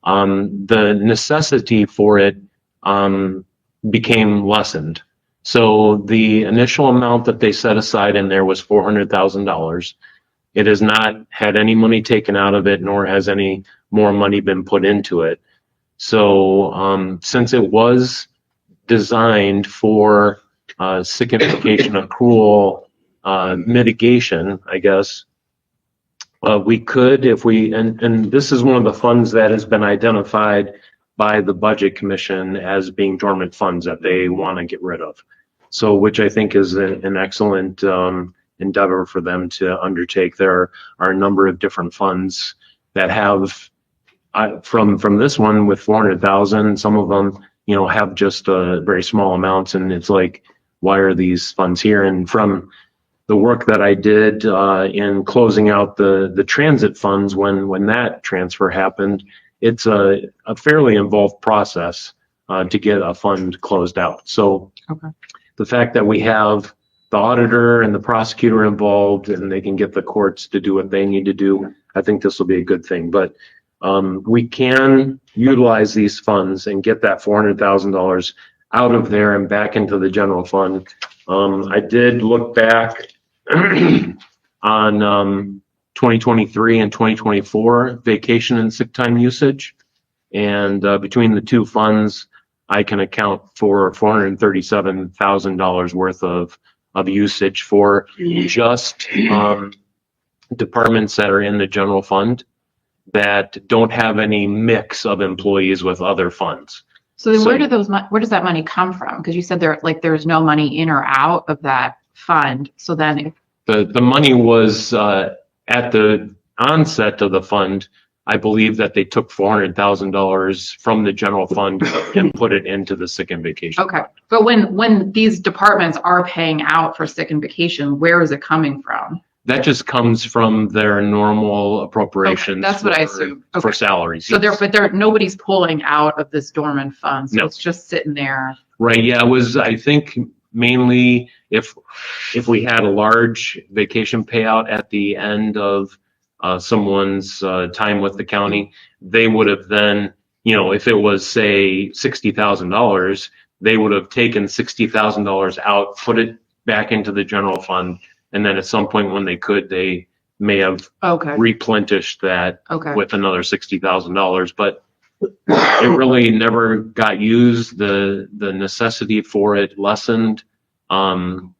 the necessity for it became lessened. So the initial amount that they set aside in there was $400,000. It has not had any money taken out of it, nor has any more money been put into it. So since it was designed for sick and vacation accrual mitigation, I guess, we could, if we, and this is one of the funds that has been identified by the Budget Commission as being dormant funds that they want to get rid of. So, which I think is an excellent endeavor for them to undertake. There are a number of different funds that have, from this one with 400,000, some of them, have just very small amounts, and it's like, why are these funds here? And from the work that I did in closing out the transit funds when that transfer happened, it's a fairly involved process to get a fund closed out. So the fact that we have the auditor and the prosecutor involved and they can get the courts to do what they need to do, I think this will be a good thing. But we can utilize these funds and get that $400,000 out of there and back into the general fund. I did look back on 2023 and 2024 vacation and sick time usage. And between the two funds, I can account for $437,000 worth of usage for just departments that are in the general fund that don't have any mix of employees with other funds. So then where does that money come from? Because you said there's no money in or out of that fund. So then the money was at the onset of the fund. I believe that they took $400,000 from the general fund and put it into the sick and vacation. okay. But when these departments are paying out for sick and vacation, where is it coming from? That just comes from their normal appropriations. Okay, that's what I assume. For Okay. salaries. So yes. nobody's pulling out of this dormant fund. So No. it's just sitting there. Right, yeah, it was, I think, mainly if we had a large vacation payout at the end of someone's time with the county, they would have then, if it was, say, $60,000, they would have taken $60,000 out, put it back into the general fund, and then at some point when they could, they may have Okay. replenished that Okay. with another $60,000, but it really never got used. The necessity for it lessened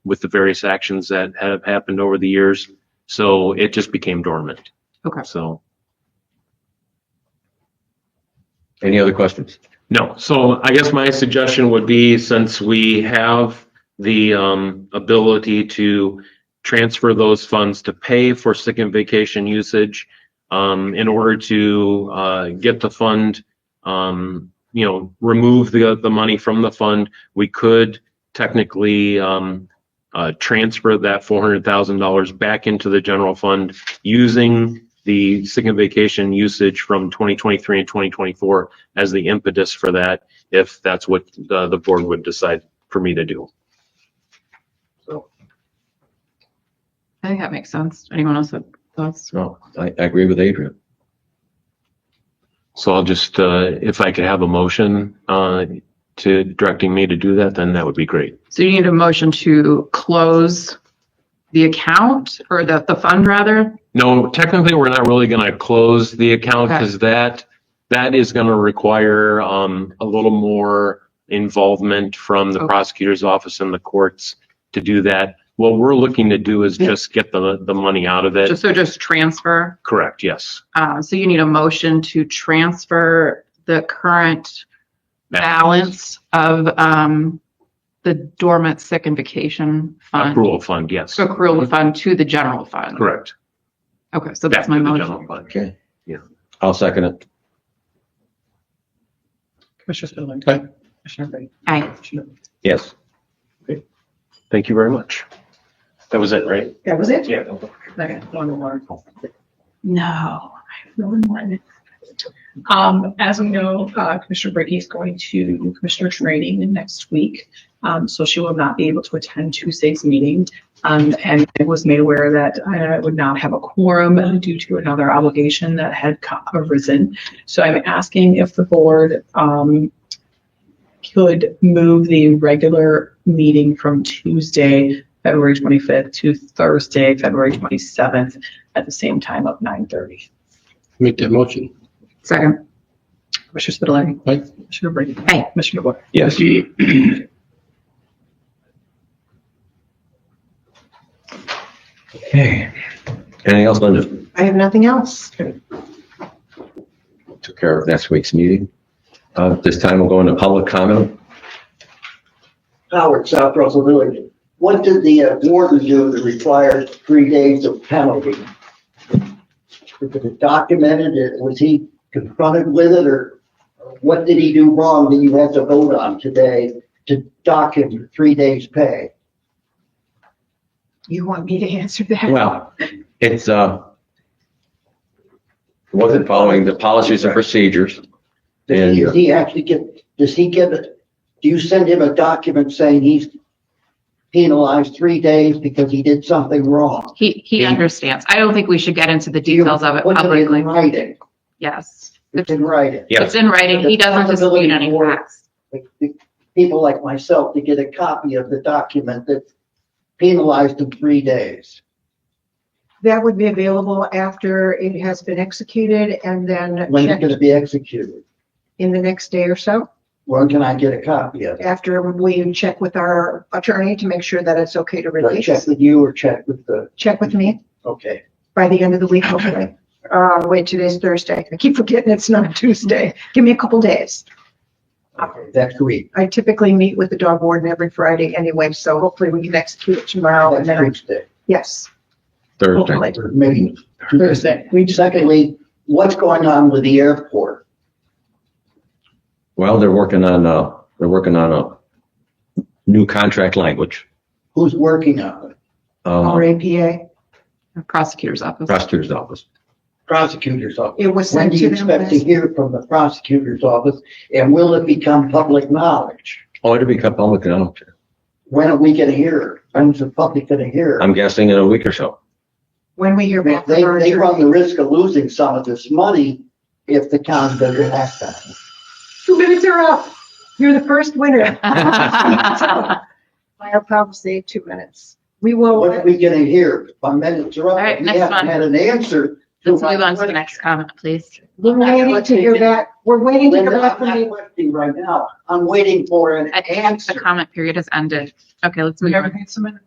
with the various actions that have happened over the years. So it just became dormant. Okay. So Any other questions? no. So I guess my suggestion would be, since we have the ability to transfer those funds to pay for sick and vacation usage, in order to get the fund, remove the money from the fund, we could technically transfer that $400,000 back into the general fund using the sick and vacation usage from 2023 and 2024 as the impetus for that, if that's what the board would decide for me to do. I think that makes sense. Anyone else have thoughts? No, I agree with Adrian. So I'll just, if I could have a motion to directing me to do that, then that would be great. So you need a motion to close the account or the fund rather? No, technically, we're not really going to close the account Okay. because that is going to require a little more involvement from the Okay. prosecutor's office and the courts to do that. What we're looking to do is just get the money out of it. Just transfer. Correct, yes. So you need a motion to transfer the current balance of the dormant sick and vacation fund. Accrual fund, yes. Accrual fund to the general fund. Correct. Okay, so that's Back my to the motion. general fund. Okay. Yeah. I'll second it. Commissioner Spindler. Aye. Commissioner Brady. Aye. Commissioner- Yes. Thank you very much. That was it, right? That was it? Yeah. Okay, one more. No. I have no more. As we know, Commissioner Brady is going to commissioner training next week. So she will not be able to attend Tuesday's meeting. And I was made aware that I would not have a quorum due to another obligation that had arisen. So I'm asking if the board, could move the regular meeting from Tuesday, February 25th to Thursday, February 27th at the same time of 9:30. Make that motion. Second. Commissioner Spitaleri. Aye. Commissioner Brady. Aye. Commissioner Boyle. Yes. Okay. Anything else, Linda? I have nothing else. Took care of next week's meeting. This time we'll go into public comment. Howard, South Russell Village. What did the warden do that required 3 days of penalty? Was it documented? Was he confronted with it, or what did he do wrong that you had to vote on today to dock him 3 days' pay? You want me to answer that? Well, it's, wasn't following the policies and procedures. And Does he actually get, does he give it, do you send him a document saying he's penalized 3 days because he did something wrong. He understands. I don't think we should get into the details of it Put publicly. in writing. Yes. It's in writing. It's in writing. He doesn't dispute any facts. People like myself to get a copy of the document that penalized him 3 days. That would be available after it has been executed and then When it's checked gonna be executed? in the next day or so, When can I get a copy of it? after we check with our attorney to make sure that it's okay to Do I check release. with you or check with the, Check with me okay. by the end of the week, hopefully. Wait, today's Thursday. I keep forgetting it's not Tuesday. Give me a couple days. Okay, next week, I typically meet with the dog warden every Friday anyway, so hopefully we can execute it tomorrow and next then, Tuesday. yes, Thursday. hopefully. Or maybe Thursday. Secondly, what's going on with the airport? Well, they're working on a new contract language. Who's working on it? Our APA. Prosecutor's office. Prosecutor's office. Prosecutor's office. It was When sent do to you them expect to last. hear from the prosecutor's office, and will it become public knowledge? Oh, it'll become public knowledge. When are we gonna hear it? When's the public gonna hear it? I'm guessing in a week or so. When we hear back They, from our they run the attorney. risk of losing some of this money if the county doesn't act on it. 2 minutes are up. You're the first winner. I'll probably say 2 minutes. We will. When are we gonna hear? My minutes are up. All right, We next haven't one. had an answer. to Let's my move on to the question. next comment, please. We're waiting to hear back. We're waiting to hear Linda, back I'm from not you. questioning right now. I'm waiting for an I think the answer. comment period has ended. Okay, let's We move have on. a Hanselman,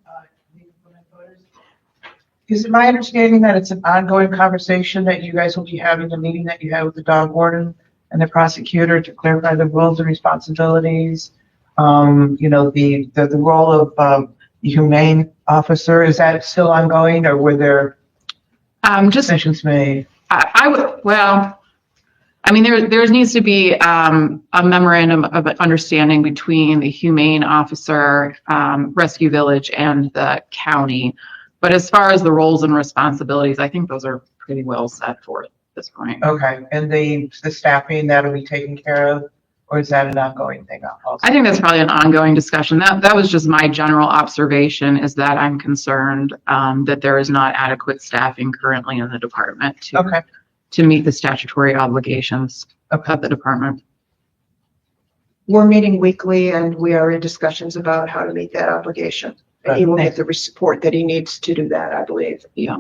Is it my understanding that it's an ongoing conversation that you guys will be having, the meeting that you had with the dog warden and the prosecutor to clarify the roles and responsibilities? The role of the humane officer, is that still ongoing, or were there Just decisions made? I would, well, I mean, there needs to be a memorandum of understanding between the humane officer, rescue village, and the county. But as far as the roles and responsibilities, I think those are pretty well set for at this point. Okay, and the staffing, that'll be taken care of, or is that an ongoing thing also? I think that's probably an ongoing discussion. That was just my general observation, is that I'm concerned that there is not adequate staffing currently in the department Okay, to meet the statutory obligations okay. of the department. We're meeting weekly and we are in discussions about how to meet that obligation. And he will get the support that he needs to do that, I believe. Yeah.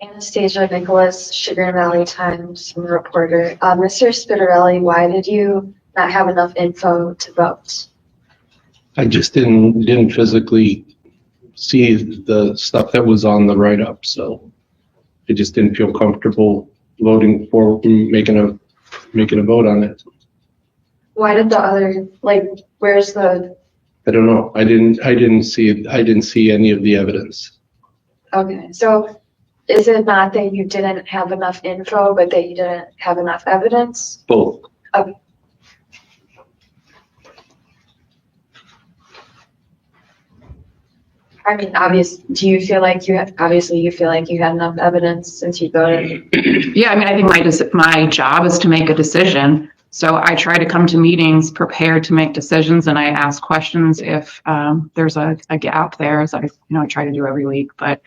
Anastasia Nicholas, Sugar Valley Times reporter. Mr. Feburary, why did you not have enough info to vote? I just didn't physically see the stuff that was on the write-up, so I just didn't feel comfortable voting for, making a vote on it. Why did the other, where's the, I don't know. I didn't see any of the evidence. okay, so is it not that you didn't have enough info, but that you didn't have enough evidence? Both. Okay. I mean, do you feel like obviously you feel like you had enough evidence since you voted? Yeah, I mean, I think my job is to make a decision. So I try to come to meetings prepared to make decisions, and I ask questions if there's a gap there, as I try to do every week. But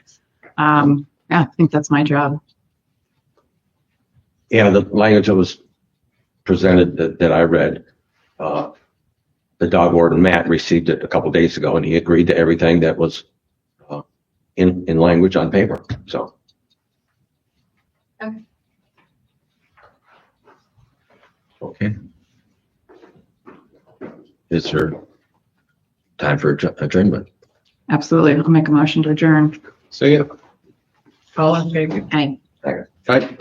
yeah, I think that's my job. Yeah, the language that was presented that I read, the dog warden, Matt, received it a couple days ago, and he agreed to everything that was in language on paper, so. Okay. Okay. Is there time for adjournment? Absolutely. I'll make a motion to adjourn. Say it. All in favor? Aye. Right.